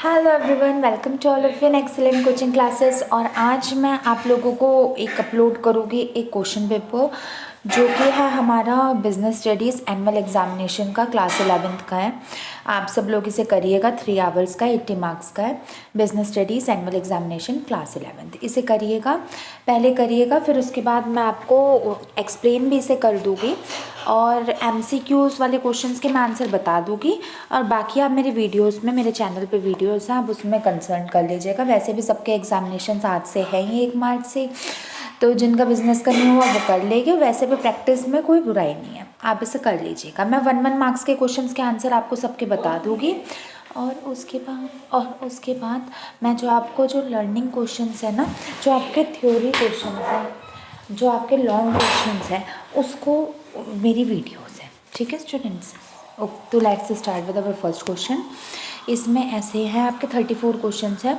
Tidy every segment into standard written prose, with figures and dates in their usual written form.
Hello everyone, welcome to all of in excellent coaching classes. और आज मैं आप लोगों को एक अपलोड करूँगी एक क्वेश्चन पेपर जो कि है हमारा बिजनेस स्टडीज़ एनुअल एग्जामिनेशन का क्लास 11th का है। आप सब लोग इसे करिएगा, 3 आवर्स का 80 मार्क्स का है। Business studies annual examination class 11th इसे करिएगा, पहले करिएगा, फिर उसके बाद मैं आपको एक्सप्लेन भी इसे कर दूँगी और MCQs वाले क्वेश्चंस के मैं आंसर बता दूँगी। और बाकी आप मेरे वीडियोस में, मेरे चैनल पे वीडियोस हैं, आप उसमें कंसल्ट कर लीजिएगा। वैसे भी सबके एग्जामिनेशन आज से हैं ही 1 मार्च से, तो जिनका बिजनेस का नहीं हुआ वो कर लेंगे। वैसे भी प्रैक्टिस में कोई बुराई नहीं है, आप इसे कर लीजिएगा। मैं 1 मार्क्स के क्वेश्चंस के आंसर आपको सबके बता दूँगी। और उसके बाद मैं जो आपको जो लर्निंग क्वेश्चंस है ना, जो आपके थ्योरी क्वेश्चंस हैं, जो आपके लॉन्ग क्वेश्चंस हैं, उसको मेरी वीडियोस है, ठीक है स्टूडेंट्स। तो let's start with our first question. इसमें ऐसे हैं आपके 34 क्वेश्चंस हैं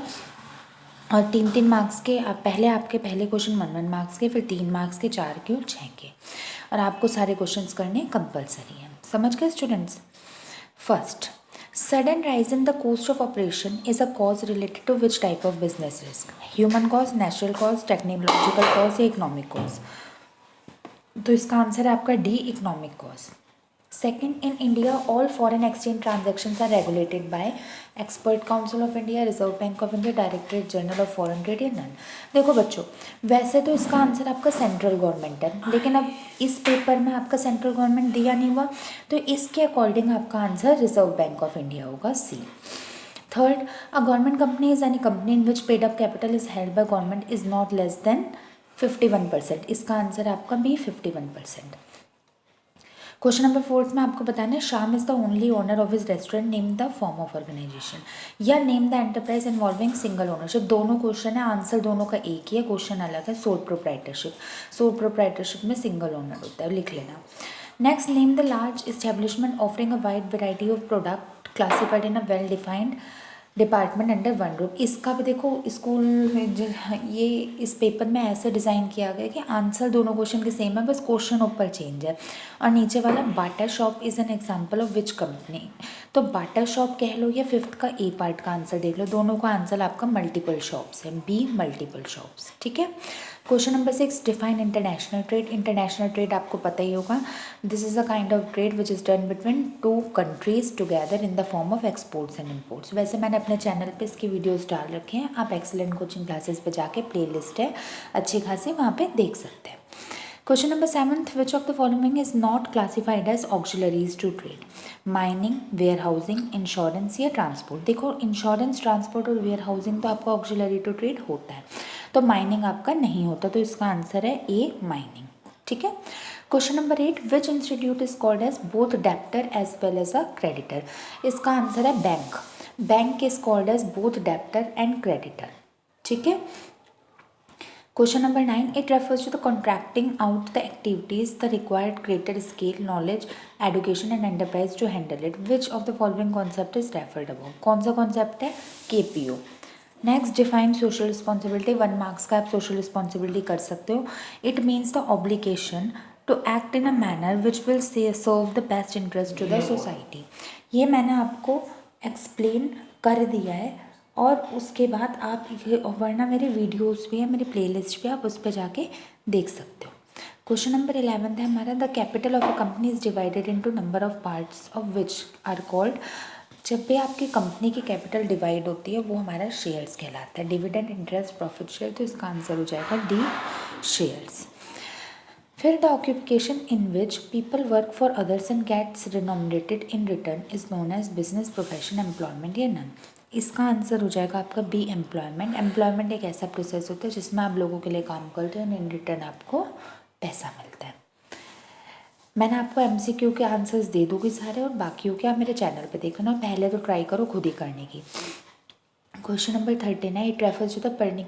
और 3-3 मार्क्स के। आपके पहले क्वेश्चन 1 मार्क्स के, फिर 3 मार्क्स के, 4 के और 6 के। और आपको सारे क्वेश्चंस करने कंपलसरी हैं, समझ गए students. First, sudden rise in the cost of operation is a cause related to which type of business risk? Human cause, natural cause, technological cause या economic cause? तो इसका आंसर है आपका D, economic cause. Second, in India all foreign exchange transactions are regulated by expert council of India, Reserve Bank of India, Directorate General of Foreign Trade या none. देखो बच्चों, वैसे तो इसका आंसर आपका सेंट्रल गवर्नमेंट है, लेकिन अब इस पेपर में आपका सेंट्रल गवर्नमेंट दिया नहीं हुआ, तो इसके अकॉर्डिंग आपका answer Reserve Bank of India होगा, C. Third, a government company is any company in which paid up capital is held by government is not less than 51%। इसका आंसर आपका बी, 51%। क्वेश्चन नंबर 4 में आपको बताना है, Shyam is the only owner of his restaurant, name the form of organisation या name the enterprise involving single ownership. दोनों question है, answer दोनों का एक ही है, क्वेश्चन अलग है। सोल प्रोप्राइटरशिप, सोल प्रोप्राइटरशिप में सिंगल ओनर होता है, लिख लेना। Next, name the large establishment offering a wide variety of product classified in a well defined department under one roof. इसका भी देखो स्कूल ये इस पेपर में ऐसे डिज़ाइन किया गया कि आंसर दोनों क्वेश्चन के सेम है, बस क्वेश्चन ऊपर चेंज है। और नीचे वाला Bata shop is an example of which company, तो बाटा शॉप कह लो या 5th का ए पार्ट का आंसर देख लो, दोनों का आंसर आपका मल्टीपल शॉप्स है, बी मल्टीपल शॉप्स, ठीक है। Question number 6, define international trade. International trade आपको पता ही होगा, this is a kind of trade which is done between 2 countries together in the form of exports and imports. वैसे मैंने अपने channel पे इसकी वीडियोस डाल रखे हैं, आप एक्सेलेंट कोचिंग क्लासेस पे जाके प्लेलिस्ट है अच्छी खासी, वहाँ पे देख सकते हैं। Question number 7, which of the following is not classified as auxiliaries to trade? Mining, warehousing, insurance या ट्रांसपोर्ट। देखो इंश्योरेंस, ट्रांसपोर्ट और वेयर हाउसिंग तो आपका ऑक्सिलरी टू ट्रेड होता है, तो माइनिंग आपका नहीं होता, तो इसका आंसर है ए, माइनिंग, ठीक है। Question number 8, which institute is called as both debtor as well as a creditor? इसका आंसर है bank. Bank is called as both debtor and creditor, ठीक है। Question number 9, it refers to the contracting out the activities the required greater scale, knowledge, education and enterprise to handle it. Which of the following concept is referred above? कौन सा concept है? KPO. Next, define social responsibility. 1 marks का आप social responsibility कर सकते हो। It means the obligation to act in a manner which will serve the best interest to the society. ये मैंने आपको एक्सप्लेन कर दिया है और उसके बाद आप वरना मेरे वीडियोस भी है, मेरी प्लेलिस्ट भी, आप उस पर जाके देख सकते हो। क्वेश्चन नंबर 11 है हमारा, the capital of a company is divided into number of parts of which are called. जब भी आपकी कंपनी की कैपिटल डिवाइड होती है वो हमारा शेयर्स कहलाता है, डिविडेंड, इंटरेस्ट, प्रॉफिट शेयर, तो इसका आंसर हो जाएगा डी, शेयर्स। फिर the occupation in which people work for others and gets remunerated in return is known as business, profession, employment या नन। इसका आंसर हो जाएगा आपका बी, एम्प्लॉयमेंट। एम्प्लॉयमेंट एक ऐसा प्रोसेस होता है जिसमें आप लोगों के लिए काम करते हैं और इन रिटर्न आपको पैसा मिलता है। मैंने आपको MCQ के आंसर्स दे दूँगी सारे, और बाकियों के आप मेरे चैनल पे देखना, पहले तो ट्राई करो खुद ही करने की। क्वेश्चन नंबर 13 है, it refers to the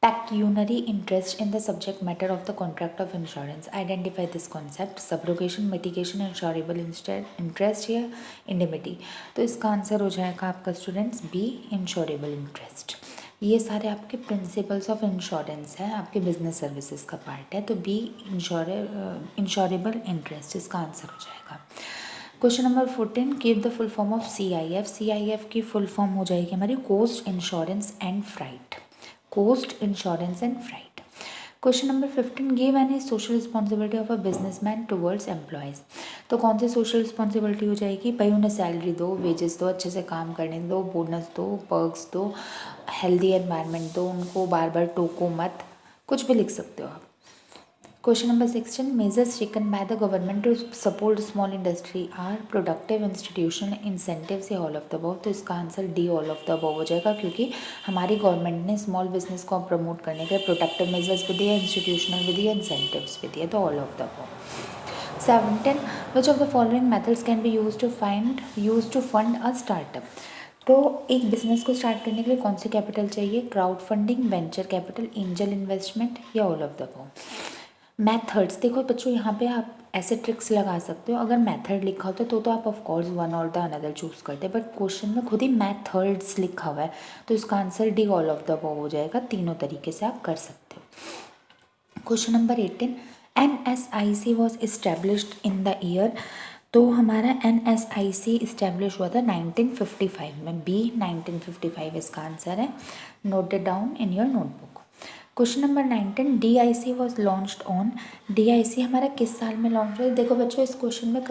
pecuniary interest in the subject matter of the contract of insurance. Identify this concept. Subrogation, mitigation, insurable interest या indemnity। तो इसका आंसर हो जाएगा आपका स्टूडेंट्स बी, इंश्योरेबल इंटरेस्ट। ये सारे आपके प्रिंसिपल्स ऑफ इंश्योरेंस है, आपके बिजनेस सर्विसेज का पार्ट है, तो बी, इंश्योरेबल इंटरेस्ट इसका आंसर हो जाएगा। Question number 14, give the full form of CIF। CIF की फुल फॉर्म हो जाएगी हमारी cost insurance and freight. Cost insurance and freight. Question number 15, give any social responsibility of a businessman towards employees. तो कौन सी social responsibility हो जाएगी? भाई उन्हें सैलरी दो, वेजेस दो, अच्छे से काम करने दो, बोनस दो, पर्क्स दो, हेल्दी एनवायरनमेंट दो, उनको बार बार टोको मत, कुछ भी लिख सकते हो आप। Question number 16, measures taken by the government to support small industry are productive institution incentives या ऑल ऑफ द अबव। तो इसका answer D all of the above हो जाएगा, क्योंकि हमारी गवर्नमेंट ने स्मॉल बिजनेस को प्रमोट करने के लिए प्रोडक्टिव मेजर्स भी दिए, इंस्टीट्यूशनल भी दिए, इंसेंटिव्स भी दिए, तो all of the above. 17, which of the following methods can be use to fund a startup. तो एक बिजनेस को स्टार्ट करने के लिए कौन सी कैपिटल चाहिए? Crowd funding, venture capital, angel investment या all of the above. Methods, देखो बच्चों यहाँ पे आप ऐसे ट्रिक्स लगा सकते हो, अगर मेथड लिखा होता तो आप ऑफ कोर्स वन और द अनदर चूज़ करते, बट क्वेश्चन में खुद ही मेथड्स लिखा हुआ है, तो इसका answer D all of the above हो जाएगा। तीनों तरीके से आप कर सकते हो। Question number 18, NSIC was established in the year. तो हमारा NSIC इस्टेब्लिश हुआ था 1955 में। बी 1955 इसका आंसर है। Note it down in your notebook. Question number 19, DIC was launched on. DIC हमारा किस साल में लॉन्च हुआ? देखो बच्चों, इस क्वेश्चन में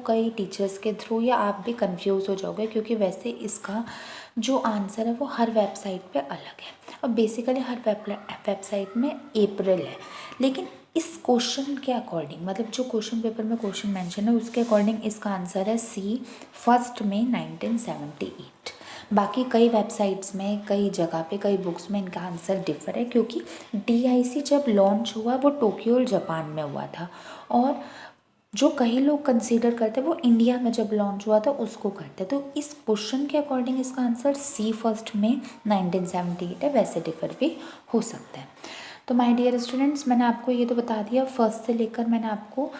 कई टीचर्स के थ्रू या आप भी कंफ्यूज हो जाओगे, क्योंकि वैसे इसका जो आंसर है वो हर वेबसाइट पे अलग है, और बेसिकली हर वेबसाइट में अप्रैल है, लेकिन इस क्वेश्चन के अकॉर्डिंग, मतलब जो क्वेश्चन पेपर में क्वेश्चन मेंशन है उसके अकॉर्डिंग इसका आंसर है सी, 1 मई 1978। बाकी कई वेबसाइट्स में, कई जगह पे, कई बुक्स में इनका आंसर डिफर है, क्योंकि DIC जब लॉन्च हुआ वो टोक्यो जापान में हुआ था, और जो कई लोग कंसीडर करते हैं वो इंडिया में जब लॉन्च हुआ था उसको करते हैं। तो इस क्वेश्चन के अकॉर्डिंग इसका आंसर सी, 1 मई 1978 है, वैसे डिफर भी हो सकता है। तो माय डियर स्टूडेंट्स, मैंने आपको ये तो बता दिया, फर्स्ट से लेकर मैंने आपको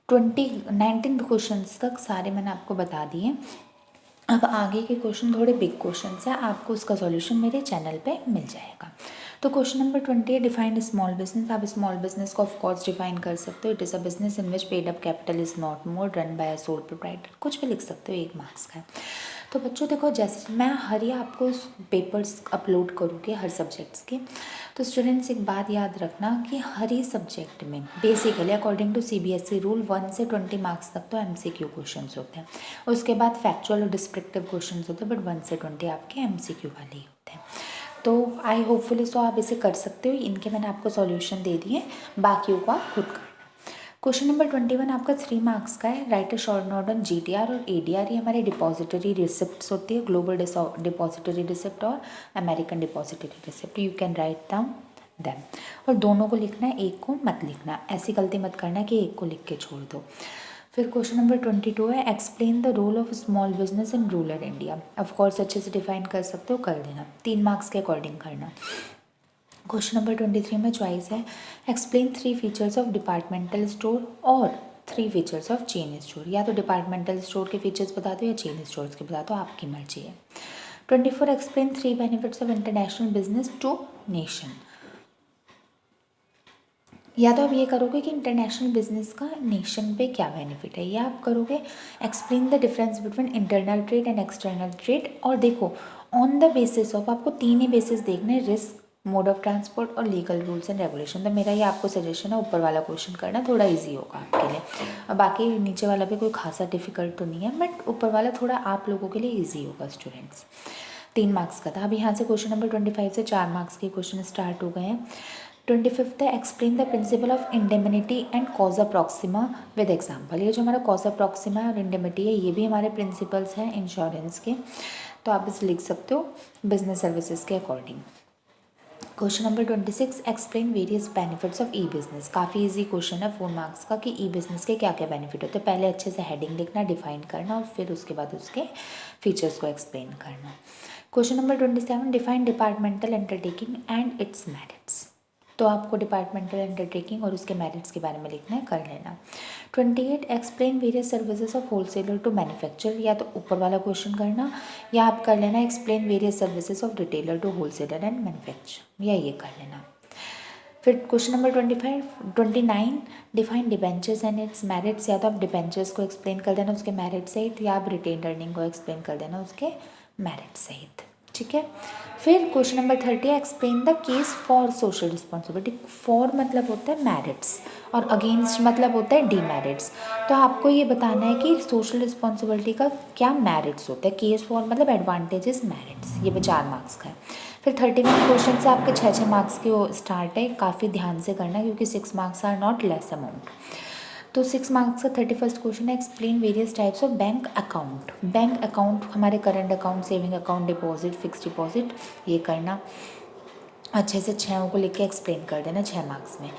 19 क्वेश्चन तक सारे मैंने आपको बता दिए। अब आगे के क्वेश्चन थोड़े बिग क्वेश्चन हैं, आपको उसका सॉल्यूशन मेरे चैनल पे मिल जाएगा। तो question number 20, define small business. आप स्मॉल बिजनेस को ऑफ कोर्स डिफाइन कर सकते हो। It is a business in which paid up capital is not more, run by a sole proprietor, कुछ भी लिख सकते हो, 1 मार्क्स का है। तो बच्चों देखो, जैसे मैं हर ही आपको पेपर्स अपलोड करूँगी हर सब्जेक्ट्स के, तो स्टूडेंट्स एक बात याद रखना कि हर ही सब्जेक्ट में basically according to CBSE rule 1 से 20 मार्क्स तक तो MCQ क्वेश्चंस होते हैं, उसके बाद फैक्चुअल और डिस्क्रिप्टिव क्वेश्चंस होते हैं, बट 1 से 20 आपके MCQ वाले ही होते हैं। तो आई होपफुली सो आप इसे कर सकते हो, इनके मैंने आपको सॉल्यूशन दे दिए, बाकियों को आप खुद करना। क्वेश्चन नंबर 21 आपका 3 मार्क्स का है। Right a short note on GTR और ADR। ये हमारे डिपॉजिटरी रिसिप्ट्स होती है, ग्लोबल डिपॉजिटरी रिसिप्ट और American depository receipt. You can write down them, और दोनों को लिखना है, एक को मत लिखना। ऐसी गलती मत करना कि एक को लिख के छोड़ दो। फिर क्वेश्चन नंबर 22 है, explain the role of small business in rural India. Of course अच्छे से डिफाइन कर सकते हो, कर देना, 3 मार्क्स के अकॉर्डिंग करना। क्वेश्चन नंबर 23 में चॉइस है, explain 3 features of departmental store और 3 फीचर्स ऑफ चेन स्टोर। या तो डिपार्टमेंटल स्टोर के फीचर्स बता दो या चेन स्टोर्स के बता दो, आपकी मर्जी है। 24, explain 3 benefits of international business to nation. या तो आप ये करोगे कि इंटरनेशनल बिजनेस का नेशन पे क्या बेनिफिट है, या आप करोगे explain the difference between internal trade and external trade. और देखो, ऑन द बेसिस ऑफ, आपको 3 ही बेसिस देखने, रिस्क, मोड ऑफ ट्रांसपोर्ट और लीगल रूल्स एंड रेगुलेशन। तो मेरा ये आपको सजेशन है, ऊपर वाला क्वेश्चन करना, थोड़ा ईजी होगा आपके लिए। और बाकी नीचे वाला भी कोई खासा डिफिकल्ट तो नहीं है, बट ऊपर वाला थोड़ा आप लोगों के लिए ईजी होगा स्टूडेंट्स। 3 मार्क्स का था। अब यहाँ से क्वेश्चन नंबर 25 से 4 मार्क्स के क्वेश्चन स्टार्ट हो गए हैं। 25 है, explain the principle of indemnity and कॉजा Proxima with example. ये जो हमारा कॉजा प्रॉक्सिमा है और इंडेमिनिटी है, ये भी हमारे प्रिंसिपल्स हैं इंश्योरेंस के, तो आप इसे लिख सकते हो बिजनेस सर्विसेज के according. Question number 26, explain various benefits of E business. काफ़ी इजी क्वेश्चन है 4 मार्क्स का, कि ई बिजनेस के क्या क्या बेनिफिट होते हैं। पहले अच्छे से हेडिंग लिखना, डिफाइन करना, और फिर उसके बाद उसके फीचर्स को एक्सप्लेन करना। Question number 27, define departmental undertaking and its merits. तो आपको डिपार्टमेंटल अंडरटेकिंग और उसके मेरिट्स के बारे में लिखना है, कर लेना। 28, explain various services of wholesaler to manufacture. या तो ऊपर वाला क्वेश्चन करना, या आप कर लेना explain various services of retailer to wholesaler and manufacture, या ये कर लेना। फिर question number 29 define debentures and its merits. या तो आप डिबेंचर्स को एक्सप्लेन कर देना उसके मेरिट सहित, या आप रिटेन अर्निंग को एक्सप्लेन कर देना उसके मेरिट सहित, ठीक है। फिर question number 30 explain the case for social responsibility. For मतलब होता है मेरिट्स और अगेंस्ट मतलब होता है डीमेरिट्स। तो आपको ये बताना है कि सोशल रिस्पॉन्सिबिलिटी का क्या मेरिट्स होते हैं। केस फॉर मतलब एडवांटेजेस, मेरिट्स, ये भी 4 मार्क्स का है। फिर 31 क्वेश्चन से आपके 6 मार्क्स के वो स्टार्ट है। काफ़ी ध्यान से करना है क्योंकि 6 marks are not less amount. तो 6 मार्क्स का 31st क्वेश्चन है explain various types of bank account. Bank account हमारे current account, saving account, deposit, fix deposit, ये करना अच्छे से 6 को लेके एक्सप्लेन कर देना 6 मार्क्स में।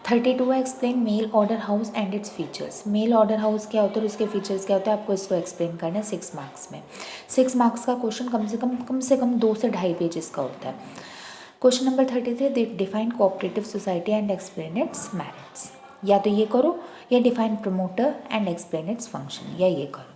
32 है explain mail order house and its features. Mail order house क्या होता है और उसके फीचर्स क्या होता है, आपको इसको एक्सप्लेन करना है 6 मार्क्स में। 6 मार्क्स का क्वेश्चन कम से कम 2 से 2.5 पेजेस का होता है। Question number 33 define cooperative society and explain it's merits. या तो ये करो या define promoter and explain its function, या ये करो।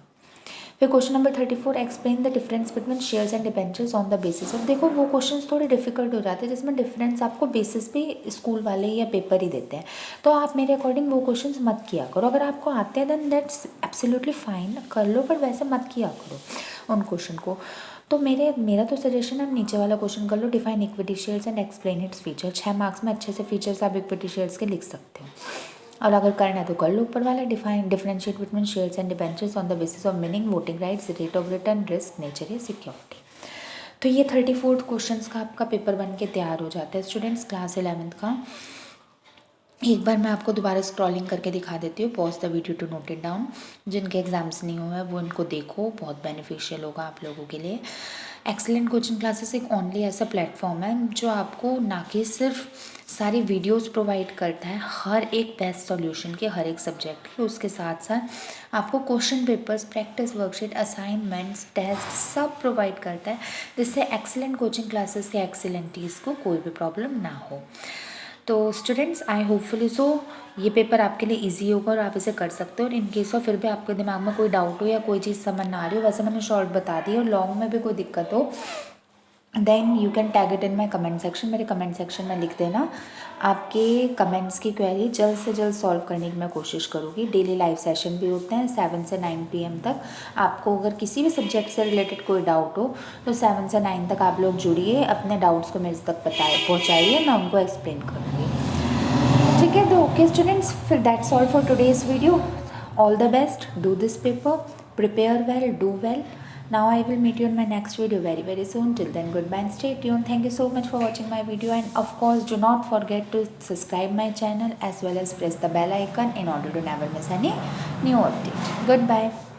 फिर question number 34 explain the difference between shares and debentures on the basis of. देखो वो क्वेश्चंस थोड़े डिफिकल्ट हो जाते हैं जिसमें डिफरेंस आपको बेसिस पे स्कूल वाले या पेपर ही देते हैं। तो आप मेरे अकॉर्डिंग वो क्वेश्चंस मत किया करो। अगर आपको आते हैं देन दैट्स एब्सोल्युटली फाइन, कर लो, पर वैसे मत किया करो उन क्वेश्चन को। तो मेरा तो सजेशन है, आप नीचे वाला क्वेश्चन कर लो, define equity shares and explain its feature. 6 marks में अच्छे से फीचर्स आप इक्विटी शेयर्स के लिख सकते हो। और अगर करना है तो कर लो ऊपर वाला, define differentiate between shares and debentures on the basis of meaning, voting rights, rate of return, risk, nature या सिक्योरिटी। तो ये 34 क्वेश्चंस का आपका पेपर बन के तैयार हो जाता है स्टूडेंट्स क्लास 11th का। एक बार मैं आपको दोबारा स्क्रॉलिंग करके दिखा देती हूँ, pause the video to note it down. जिनके एग्जाम्स नहीं हुए हैं वो इनको देखो, बहुत बेनिफिशियल होगा आप लोगों के लिए। एक्सेलेंट कोचिंग क्लासेस एक ओनली ऐसा प्लेटफॉर्म है जो आपको ना कि सिर्फ सारी वीडियोस प्रोवाइड करता है हर एक बेस्ट सॉल्यूशन के, हर एक सब्जेक्ट के, उसके साथ साथ आपको question papers, practice worksheet, assignments, test सब प्रोवाइड करता है, जिससे एक्सेलेंट कोचिंग क्लासेस के एक्सेलेंटीज को कोई भी प्रॉब्लम ना हो। तो स्टूडेंट्स आई होपफुली सो ये पेपर आपके लिए इजी होगा और आप इसे कर सकते हो। और इन केस ऑफ फिर भी आपके दिमाग में कोई डाउट हो या कोई चीज़ समझ ना आ रही हो, वैसे मैंने शॉर्ट बता दी, और लॉन्ग में भी कोई दिक्कत हो then you can tag it in my comment section. मेरे कमेंट सेक्शन में लिख देना। आपके कमेंट्स की क्वेरी जल्द से जल्द सॉल्व करने की मैं कोशिश करूँगी। डेली लाइव सेशन भी होते हैं 7 से 9 PM तक। आपको अगर किसी भी सब्जेक्ट से रिलेटेड कोई डाउट हो तो 7 से 9 तक आप लोग जुड़िए, अपने डाउट्स को मेरे तक पहुँचाइए, मैं उनको एक्सप्लेन करूँगी। ठीक है, तो ओके स्टूडेंट्स, फिर that's all for today's video. All the best, do this paper, prepare well, do well. Now I will meet you in my next video very soon. Till then, goodbye and stay tuned. Thank you so much for watching my video, and of course do not forget to subscribe my channel as well as press the bell icon in order to never miss any new update. Goodbye.